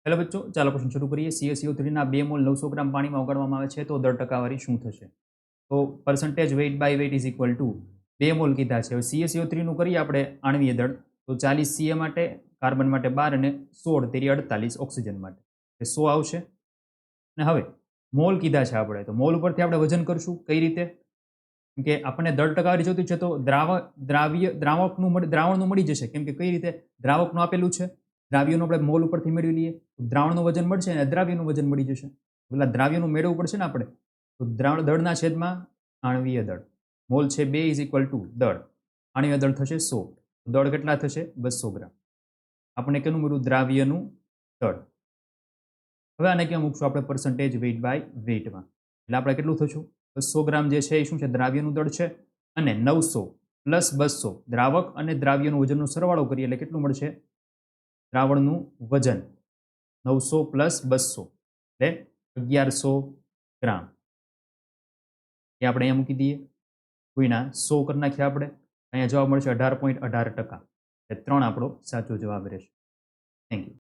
Hello બચ્ચો, ચાલો પ્રશ્ન શરૂ કરીએ. CaCO3 ના 2 મોલ 900 ગ્રામ પાણીમાં ઓગાળવામાં આવે છે તો દર ટકાવારી શું થશે? તો percentage weight by weight is equal to 2 mole કીધા છે. હવે CaCO3 નું કરીએ આપણે આણવીય દળ, તો 40 Ca માટે, કાર્બન માટે 12 અને 16 તેરી 48 ઓક્સિજન માટે. એ 100 આવશે. અને હવે મોલ કીધા છે આપણે, તો મોલ ઉપરથી આપણે વજન કરશું. કઈ રીતે? કેમ કે આપણને દર ટકાવારી જોતી છે તો દ્રાવણનું મળી જશે. કેમ કે કઈ રીતે? દ્રાવકનું આપેલું છે, દ્રાવ્યનું આપણે મોલ ઉપરથી મેળવી લઈએ, દ્રાવણનું વજન મળશે અને દ્રાવ્યનું વજન મળી જશે. પેલા દ્રાવ્યનું મેળવવું પડશે ને આપણે, તો દળના છેદમાં આણવીય દળ. મોલ છે 2 ઇઝ ઇક્વલ ટુ દળ. આણવીય દળ થશે 100. દળ કેટલા થશે? 200 ગ્રામ. આપણે કેનું મળ્યું? દ્રાવ્યનું દળ. હવે આને ક્યાં મૂકશું આપણે? પર્સન્ટેજ વેઇટ બાય વેઇટમાં. એટલે આપણે કેટલું થશું? 200 ગ્રામ જે છે એ શું છે? દ્રાવ્યનું દળ છે. અને 900 પ્લસ 200 દ્રાવક અને દ્રાવ્યનું વજનનો સરવાળો કરીએ એટલે કેટલું મળશે? દ્રાવણનું વજન 900 પ્લસ 200 એટલે 1100 ગ્રામ. એ આપણે અહીંયા મૂકી દઈએ. કોઈના 100 કરી નાખીએ આપણે. અહીંયા જવાબ મળશે 18.18%. એટલે 3 આપણો સાચો જવાબ રહેશે. Thank you.